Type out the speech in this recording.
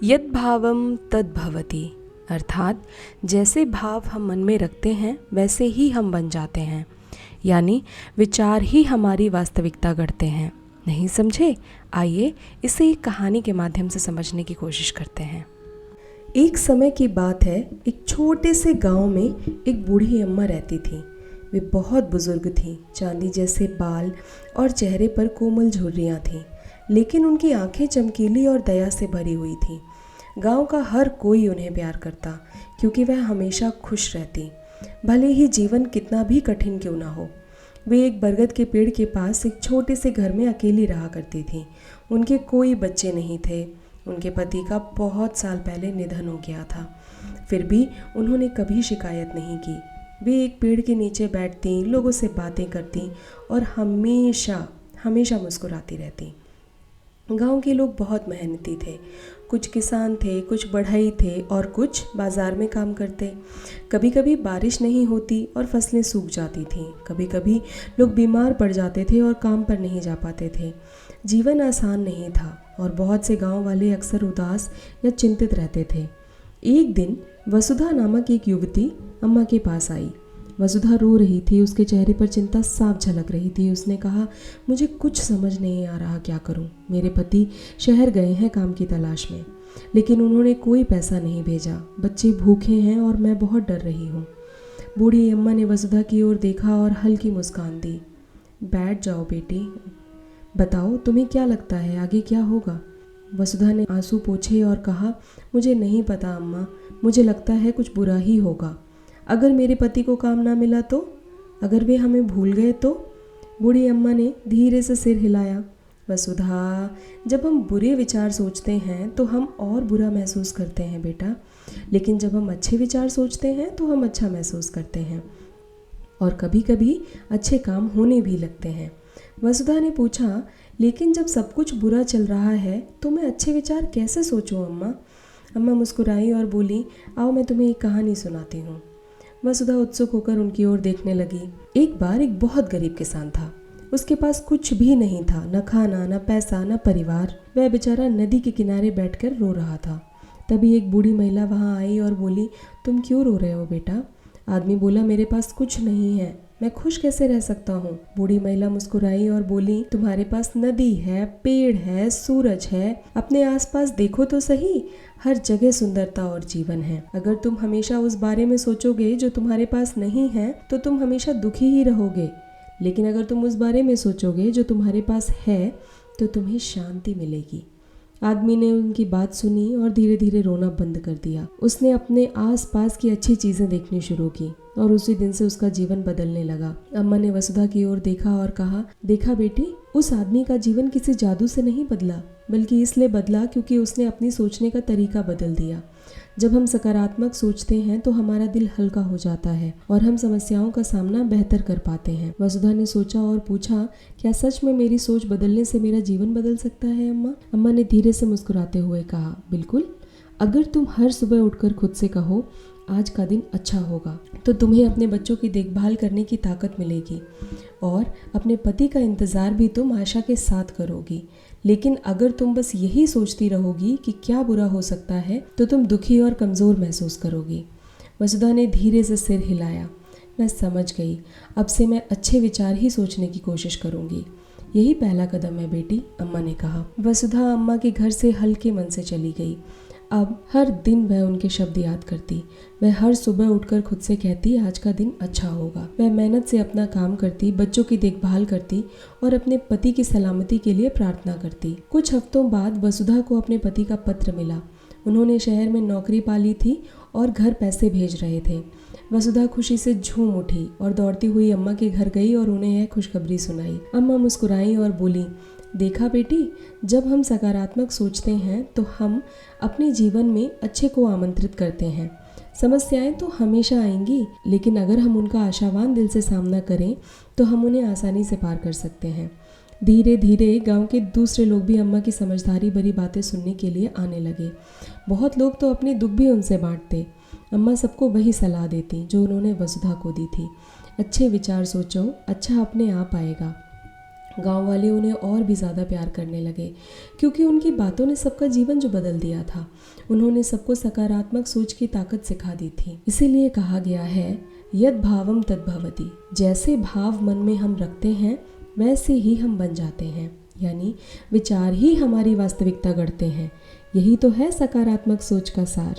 यद भावम तद भवति, अर्थात जैसे भाव हम मन में रखते हैं वैसे ही हम बन जाते हैं, यानी विचार ही हमारी वास्तविकता गढ़ते हैं। नहीं समझे? आइए इसे एक कहानी के माध्यम से समझने की कोशिश करते हैं। एक समय की बात है, एक छोटे से गांव में एक बूढ़ी अम्मा रहती थी। वे बहुत बुजुर्ग थीं, चांदी जैसे बाल और चेहरे पर कोमल झुर्रियाँ थीं, लेकिन उनकी आंखें चमकीली और दया से भरी हुई थीं। गांव का हर कोई उन्हें प्यार करता, क्योंकि वह हमेशा खुश रहती, भले ही जीवन कितना भी कठिन क्यों ना हो। वे एक बरगद के पेड़ के पास एक छोटे से घर में अकेली रहा करती थीं। उनके कोई बच्चे नहीं थे। उनके पति का बहुत साल पहले निधन हो गया था। फिर भी उन्होंने कभी शिकायत नहीं की। वे एक पेड़ के नीचे बैठती, लोगों से बातें करती और हमेशा हमेशा मुस्कुराती रहती। गांव के लोग बहुत मेहनती थे। कुछ किसान थे, कुछ बढ़ई थे और कुछ बाजार में काम करते। कभी कभी बारिश नहीं होती और फसलें सूख जाती थीं। कभी कभी लोग बीमार पड़ जाते थे और काम पर नहीं जा पाते थे। जीवन आसान नहीं था और बहुत से गांव वाले अक्सर उदास या चिंतित रहते थे। एक दिन वसुधा नामक एक युवती अम्मा के पास आई। वसुधा रो रही थी, उसके चेहरे पर चिंता साफ झलक रही थी। उसने कहा, मुझे कुछ समझ नहीं आ रहा, क्या करूं? मेरे पति शहर गए हैं काम की तलाश में, लेकिन उन्होंने कोई पैसा नहीं भेजा। बच्चे भूखे हैं और मैं बहुत डर रही हूँ। बूढ़ी अम्मा ने वसुधा की ओर देखा और हल्की मुस्कान दी। बैठ जाओ बेटी, बताओ तुम्हें क्या लगता है, आगे क्या होगा? वसुधा ने आंसू पोंछे और कहा, मुझे नहीं पता अम्मा, मुझे लगता है कुछ बुरा ही होगा। अगर मेरे पति को काम ना मिला तो? अगर वे हमें भूल गए तो? बूढ़ी अम्मा ने धीरे से सिर हिलाया। वसुधा, जब हम बुरे विचार सोचते हैं तो हम और बुरा महसूस करते हैं बेटा, लेकिन जब हम अच्छे विचार सोचते हैं तो हम अच्छा महसूस करते हैं, और कभी कभी अच्छे काम होने भी लगते हैं। वसुधा ने पूछा, लेकिन जब सब कुछ बुरा चल रहा है तो मैं अच्छे विचार कैसे सोचूं अम्मा? अम्मा मुस्कुराई और बोली, आओ मैं तुम्हें एक कहानी सुनाती हूँ। वसुधा उत्सुक होकर उनकी ओर देखने लगी। एक बार एक बहुत गरीब किसान था। उसके पास कुछ भी नहीं था, न खाना, न पैसा, न परिवार। वह बेचारा नदी के किनारे बैठकर रो रहा था। तभी एक बूढ़ी महिला वहां आई और बोली, तुम क्यों रो रहे हो बेटा? आदमी बोला, मेरे पास कुछ नहीं है, मैं खुश कैसे रह सकता हूँ? बूढ़ी महिला मुस्कुराई और बोली, तुम्हारे पास नदी है, पेड़ है, सूरज है, अपने आसपास देखो तो सही, हर जगह सुंदरता और जीवन है। अगर तुम हमेशा उस बारे में सोचोगे जो तुम्हारे पास नहीं है तो तुम हमेशा दुखी ही रहोगे, लेकिन अगर तुम उस बारे में सोचोगे जो तुम्हारे पास है तो तुम्हें शांति मिलेगी। आदमी ने उनकी बात सुनी और धीरे धीरे रोना बंद कर दिया। उसने अपने आसपास की अच्छी चीजें देखनी शुरू की और उसी दिन से उसका जीवन बदलने लगा। अम्मा ने वसुधा की ओर देखा और कहा, देखा बेटी, उस आदमी का जीवन किसी जादू से नहीं बदला, बल्कि इसलिए बदला क्योंकि उसने अपनी सोचने का तरीका बदल दिया। जब हम सकारात्मक सोचते हैं तो हमारा दिल हल्का हो जाता है और हम समस्याओं का सामना बेहतर कर पाते हैं। वसुधा ने सोचा और पूछा, क्या सच में मेरी सोच बदलने से मेरा जीवन बदल सकता है अम्मा? अम्मा ने धीरे से मुस्कुराते हुए कहा, बिल्कुल। अगर तुम हर सुबह उठकर खुद से कहो, आज का दिन अच्छा होगा, तो तुम्हें अपने बच्चों की देखभाल करने की ताकत मिलेगी और अपने पति का इंतज़ार भी तुम आशा के साथ करोगी। लेकिन अगर तुम बस यही सोचती रहोगी कि क्या बुरा हो सकता है तो तुम दुखी और कमज़ोर महसूस करोगी। वसुधा ने धीरे से सिर हिलाया। मैं समझ गई, अब से मैं अच्छे विचार ही सोचने की कोशिश करूंगी। यही पहला कदम है बेटी, अम्मा ने कहा। वसुधा अम्मा के घर से हल्के मन से चली गई। अब हर दिन वह उनके शब्द याद करती। वह हर सुबह उठकर खुद से कहती, आज का दिन अच्छा होगा। वह मेहनत से अपना काम करती, बच्चों की देखभाल करती और अपने पति की सलामती के लिए प्रार्थना करती। कुछ हफ्तों बाद वसुधा को अपने पति का पत्र मिला। उन्होंने शहर में नौकरी पा ली थी और घर पैसे भेज रहे थे। वसुधा खुशी से झूम उठी और दौड़ती हुई अम्मा के घर गई और उन्हें यह खुशखबरी सुनाई। अम्मा मुस्कुराई और बोली, देखा बेटी, जब हम सकारात्मक सोचते हैं तो हम अपने जीवन में अच्छे को आमंत्रित करते हैं। समस्याएं तो हमेशा आएंगी, लेकिन अगर हम उनका आशावान दिल से सामना करें तो हम उन्हें आसानी से पार कर सकते हैं। धीरे धीरे गांव के दूसरे लोग भी अम्मा की समझदारी भरी बातें सुनने के लिए आने लगे। बहुत लोग तो अपने दुख भी उनसे बांटते। अम्मा सबको वही सलाह देती जो उन्होंने वसुधा को दी थी। अच्छे विचार सोचो, अच्छा अपने आप आएगा। गांव वाले उन्हें और भी ज़्यादा प्यार करने लगे, क्योंकि उनकी बातों ने सबका जीवन जो बदल दिया था। उन्होंने सबको सकारात्मक सोच की ताकत सिखा दी थी। इसीलिए कहा गया है, यद भावम तद भवति। जैसे भाव मन में हम रखते हैं वैसे ही हम बन जाते हैं, यानी विचार ही हमारी वास्तविकता गढ़ते हैं। यही तो है सकारात्मक सोच का सार।